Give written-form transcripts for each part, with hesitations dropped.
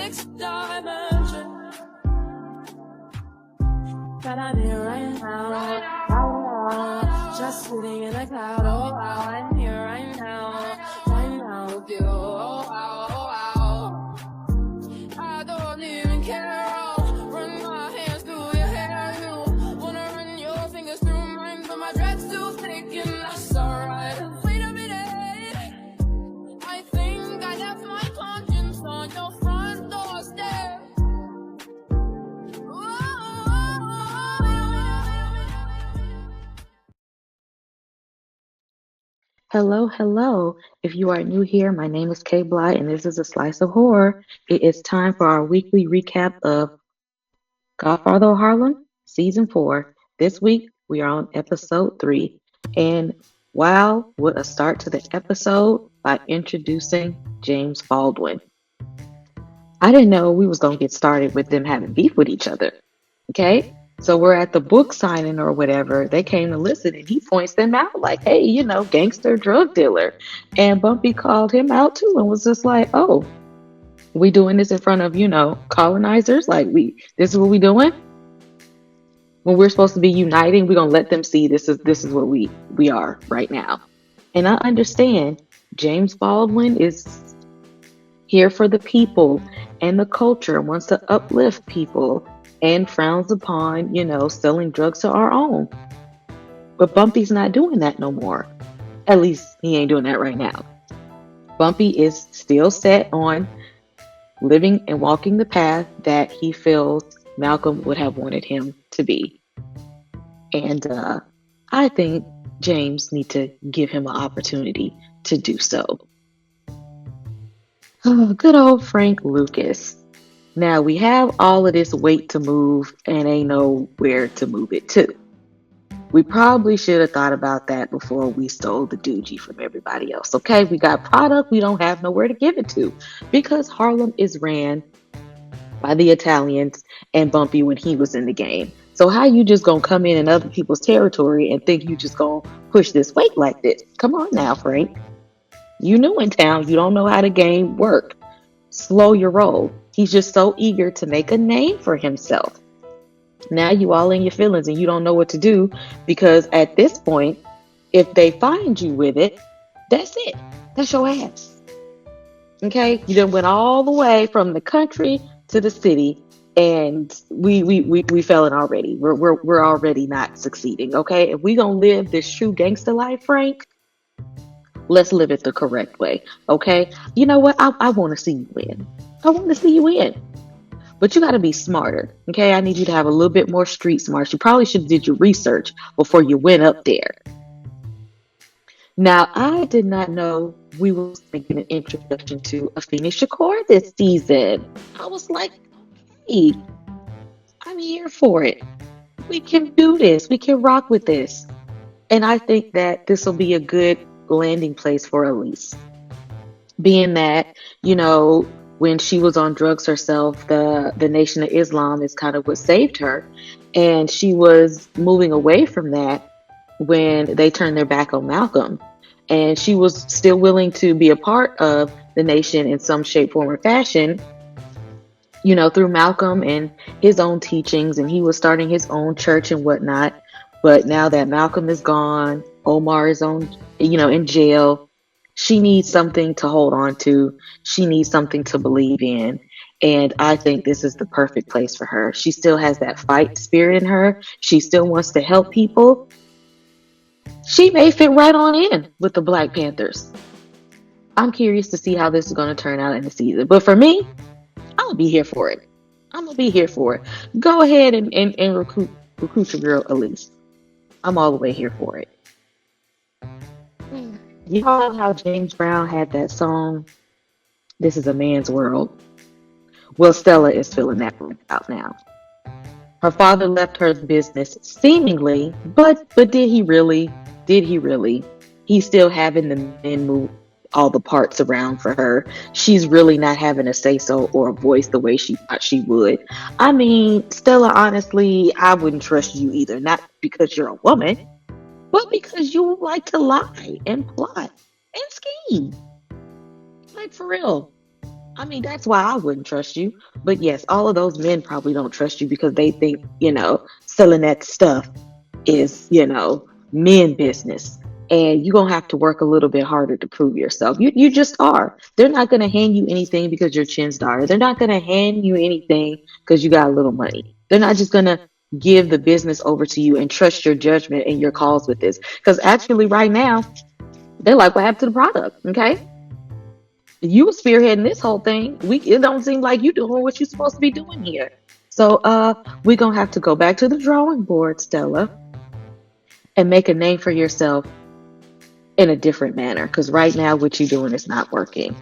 next dimension. But I'm here right now. Oh, just sitting in a cloud. Oh, wow, I'm here right now with you. Oh, wow, oh, wow. I don't even care. I'll run my hands through your hair. You wanna run your fingers through mine, but my dread's too thick, and that's alright. Wait a minute. I think I left my conscience on your front doorstep. Hello, hello. If you are new here, my name is Kay Bly, and this is a slice of horror. It is time for our weekly recap of Godfather of Harlem, season 4. This week, we are on episode 3. And wow, what a start to the episode by introducing James Baldwin. I didn't know we was gonna get started with them having beef with each other. Okay? So we're at the book signing or whatever. They came to listen and he points them out like, hey, gangster drug dealer. And Bumpy called him out too and was just like, oh, we doing this in front of, colonizers? Like this is what we doing? When we're supposed to be uniting, we're gonna let them see this is what we are right now. And I understand James Baldwin is here for the people and the culture, wants to uplift people and frowns upon, selling drugs to our own. But Bumpy's not doing that no more. At least he ain't doing that right now. Bumpy is still set on living and walking the path that he feels Malcolm would have wanted him to be. And I think James needs to give him an opportunity to do so. Oh, good old Frank Lucas. Now we have all of this weight to move and ain't nowhere to move it to. We probably should have thought about that before we stole the doogie from everybody else. Okay, we got product we don't have nowhere to give it to because Harlem is ran by the Italians and Bumpy when he was in the game. So how you just gonna come in other people's territory and think you just gonna push this weight like this? Come on now, Frank. You new in town. You don't know how the game work. Slow your roll. He's just so eager to make a name for himself. Now you all in your feelings and you don't know what to do because at this point, if they find you with it, that's it. That's your ass. Okay? You done went all the way from the country to the city and we failing already. We're already not succeeding. Okay? If we gonna live this true gangster life, Frank, let's live it the correct way. Okay? You know what? I want to see you win. I want to see you win. But you got to be smarter, okay? I need you to have a little bit more street smarts. You probably should have did your research before you went up there. Now, I did not know we were making an introduction to Afeni Shakur this season. I was like, hey, I'm here for it. We can do this. We can rock with this. And I think that this will be a good landing place for Elise. Being that, when she was on drugs herself, the Nation of Islam is kind of what saved her. And she was moving away from that when they turned their back on Malcolm. And she was still willing to be a part of the nation in some shape, form, or fashion, through Malcolm and his own teachings. And he was starting his own church and whatnot. But now that Malcolm is gone, Omar is in jail. She needs something to hold on to. She needs something to believe in. And I think this is the perfect place for her. She still has that fight spirit in her. She still wants to help people. She may fit right on in with the Black Panthers. I'm curious to see how this is going to turn out in the season. But for me, I'm going to be here for it. I'm going to be here for it. Go ahead and recruit your girl, Elise. I'm all the way here for it. You know how James Brown had that song, This is a Man's World? Well, Stella is filling that out now. Her father left her business seemingly, but did he really? Did he really? He's still having the men move all the parts around for her. She's really not having a say-so or a voice the way she thought she would. I mean, Stella, honestly, I wouldn't trust you either. Not because you're a woman, but because you like to lie and plot and scheme. Like, for real. I mean, that's why I wouldn't trust you. But yes, all of those men probably don't trust you because they think, selling that stuff is, men business. And you're gonna have to work a little bit harder to prove yourself. You just are. They're not gonna hand you anything because you're Chin's daughter. They're not gonna hand you anything because you got a little money. They're not just gonna give the business over to you and trust your judgment and your calls with this. Because actually, right now, they're like, what happened to the product? Okay. You were spearheading this whole thing. It don't seem like you doing what you're supposed to be doing here. So we're gonna have to go back to the drawing board, Stella, and make a name for yourself in a different manner. Because right now what you're doing is not working.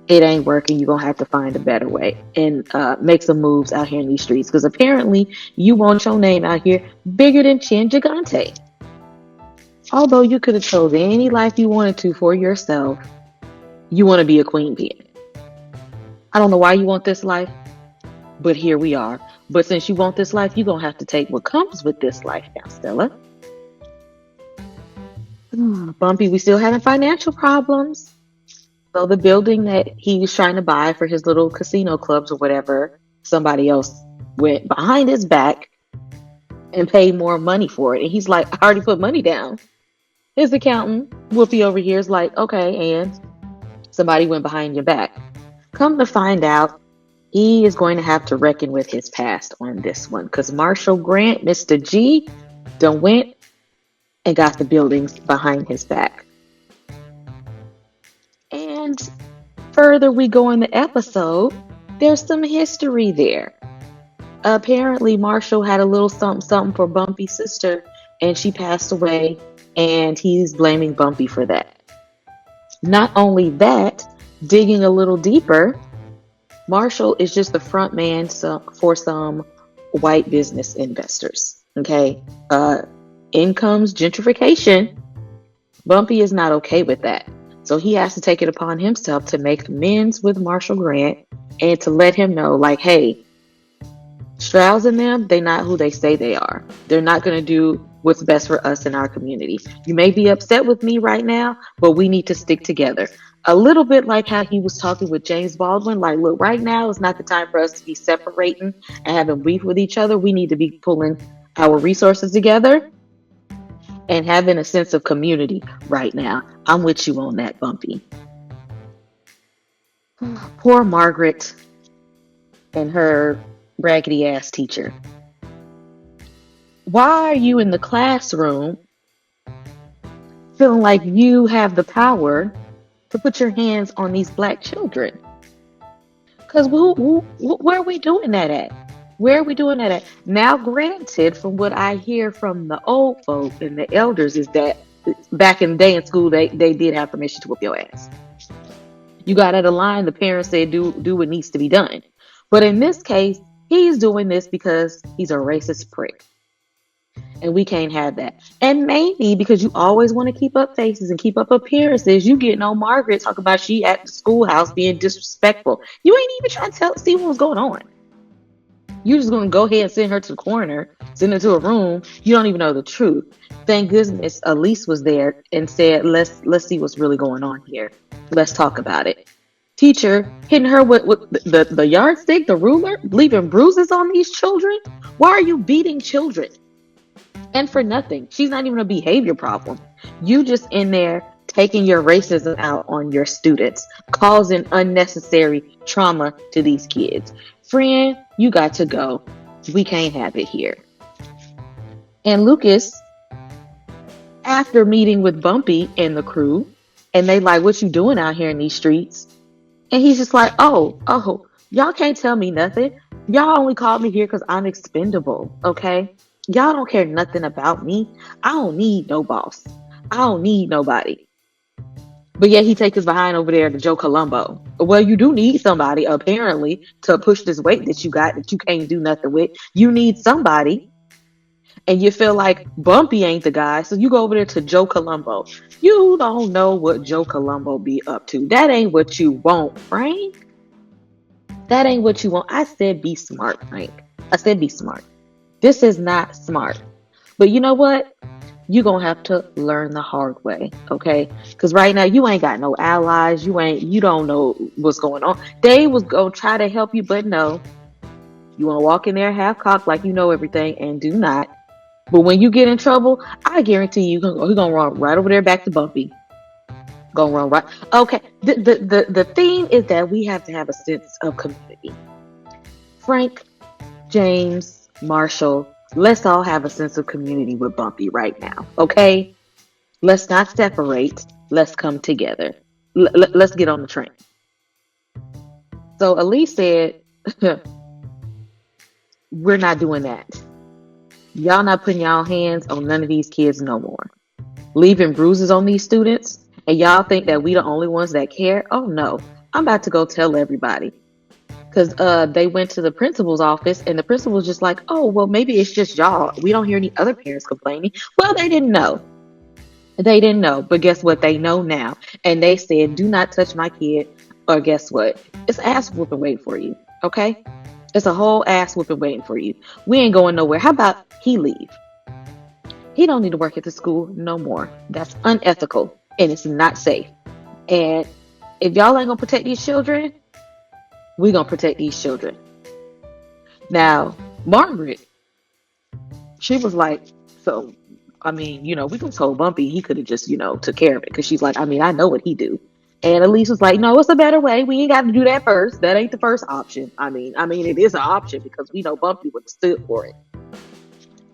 It ain't working. You're gonna have to find a better way and make some moves out here in these streets. Because apparently you want your name out here bigger than Chin Gigante. Although you could have chosen any life you wanted to for yourself, you want to be a queen bee. I don't know why you want this life, but here we are. But since you want this life, you're going to have to take what comes with this life now, Stella. Bumpy, we still having financial problems. So the building that he was trying to buy for his little casino clubs or whatever, somebody else went behind his back and paid more money for it. And he's like, I already put money down. His accountant, Whoopi over here, is like, okay, and somebody went behind your back. Come to find out, he is going to have to reckon with his past on this one because Marshall Grant, Mr. G, done went and got the buildings behind his back. And further we go in the episode, there's some history there. Apparently, Marshall had a little something something for Bumpy's sister, and she passed away, and he's blaming Bumpy for that. Not only that, digging a little deeper, Marshall is just the front man for some white business investors. Okay. Incomes, gentrification. Bumpy is not okay with that. So he has to take it upon himself to make amends with Marshall Grant and to let him know, like, hey, Strauss and them, they're not who they say they are. They're not going to do what's best for us in our community. You may be upset with me right now, but we need to stick together. A little bit like how he was talking with James Baldwin, like, look, right now is not the time for us to be separating and having beef with each other. We need to be pulling our resources together and having a sense of community right now. I'm with you on that, Bumpy. Poor Margaret and her raggedy ass teacher. Why are you in the classroom feeling like you have the power to put your hands on these black children? Because where are we doing that at? Where are we doing that at? Now, granted, from what I hear from the old folk and the elders, is that back in the day in school, they did have permission to whoop your ass. You got out of line, the parents said, do what needs to be done. But in this case, he's doing this because he's a racist prick. And we can't have that. And maybe because you always want to keep up faces and keep up appearances, you getting on Margaret talking about she at the schoolhouse being disrespectful. You ain't even trying to see what was going on. You're just going to go ahead and send her to the corner, send her to a room. You don't even know the truth. Thank goodness Elise was there and said, let's see what's really going on here. Let's talk about it. Teacher hitting her with the yardstick, the ruler, leaving bruises on these children. Why are you beating children? And for nothing. She's not even a behavior problem. You just in there taking your racism out on your students, causing unnecessary trauma to these kids. Friend, you got to go. We can't have it here. And Lucas, after meeting with Bumpy and the crew, and they like, what you doing out here in these streets? And he's just like, oh, y'all can't tell me nothing. Y'all only called me here because I'm expendable, okay? Y'all don't care nothing about me. I don't need no boss. I don't need nobody. But yet he takes his behind over there to Joe Colombo. Well, you do need somebody, apparently, to push this weight that you got that you can't do nothing with. You need somebody. And you feel like Bumpy ain't the guy, so you go over there to Joe Colombo. You don't know what Joe Colombo be up to. That ain't what you want, Frank. That ain't what you want. I said be smart, Frank. I said be smart. This is not smart. But you know what? you're gonna have to learn the hard way, okay? Because right now you ain't got no allies, you don't know what's going on. They was gonna try to help you, but no. You wanna walk in there half cocked like you know everything and do not. But when you get in trouble, I guarantee you're gonna run right over there back to Bumpy. Gonna run right. Okay. The theme is that we have to have a sense of community. Frank, James, Marshall, let's all have a sense of community with Bumpy right now. Okay? Let's not separate. Let's come together. Let's get on the train. So Elise said, we're not doing that. Y'all not putting y'all hands on none of these kids no more. Leaving bruises on these students, and y'all think that we the only ones that care? Oh no. I'm about to go tell everybody. Because they went to the principal's office, and the principal was just like, oh, well, maybe it's just y'all. We don't hear any other parents complaining. Well, they didn't know. They didn't know. But guess what? They know now. And they said, do not touch my kid. Or guess what? It's ass whooping waiting for you. Okay? It's a whole ass whooping waiting for you. We ain't going nowhere. How about he leave? He don't need to work at the school no more. That's unethical. And it's not safe. And if y'all ain't going to protect these children, we're going to protect these children. Now, Margaret, she was like, so, I mean, we just told Bumpy he could have just, took care of it. Because she's like, I mean, I know what he do. And Elise was like, no, it's a better way. We ain't got to do that first. That ain't the first option. I mean, it is an option because we know Bumpy would have stood for it.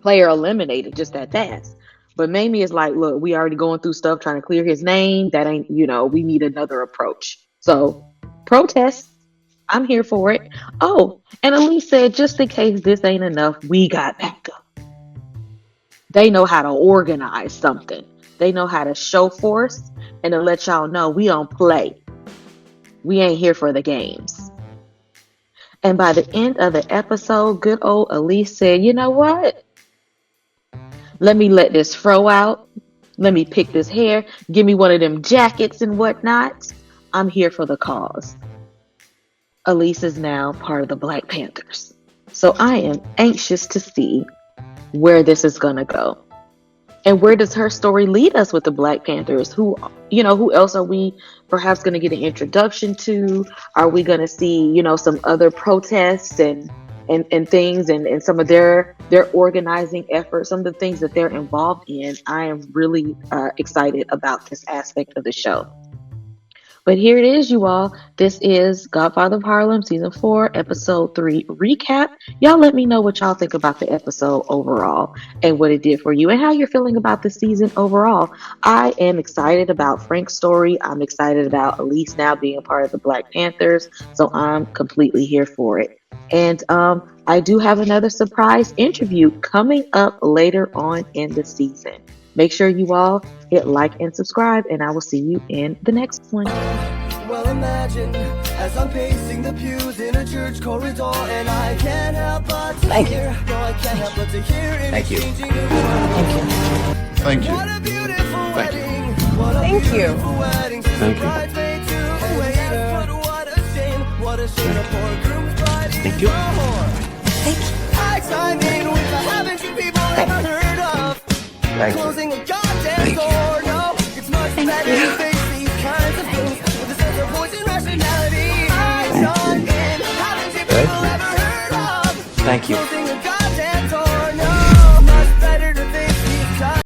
Player eliminated just that fast. But Mayme is like, look, we already going through stuff trying to clear his name. That ain't, we need another approach. So, protest. I'm here for it. Oh, and Elise said, just in case this ain't enough, we got backup. They know how to organize something. They know how to show force and to let y'all know we don't play. We ain't here for the games. And by the end of the episode, good old Elise said, you know what? Let me let this fro out. Let me pick this hair. Give me one of them jackets and whatnot. I'm here for the cause. Elise is now part of the Black Panthers. So I am anxious to see where this is going to go. And where does her story lead us with the Black Panthers? Who else are we perhaps going to get an introduction to? Are we going to see, some other protests and things and some of their organizing efforts, some of the things that they're involved in? I am really excited about this aspect of the show. But here it is, you all. This is Godfather of Harlem, Season 4, Episode 3 recap. Y'all let me know what y'all think about the episode overall and what it did for you and how you're feeling about the season overall. I am excited about Frank's story. I'm excited about Elise now being a part of the Black Panthers. So I'm completely here for it. And I do have another surprise interview coming up later on in the season. Make sure you all hit like and subscribe, and I will see you in the next one. Well, imagine as I'm pacing the pews in a church corridor, and I can't help but to hear. No, I can't help but to hear. Thank you. Thank you. What a beautiful wedding. Thank you. Thank you. What a shame. What a shame. Poor groom's bride. Thank you. Thank you. I mean, with the haven't you people ever heard of? Closing a goddamn door, no, it's much better to face these kinds of things with a sense of voice and rationality. Haven't you people ever heard of? Thank you.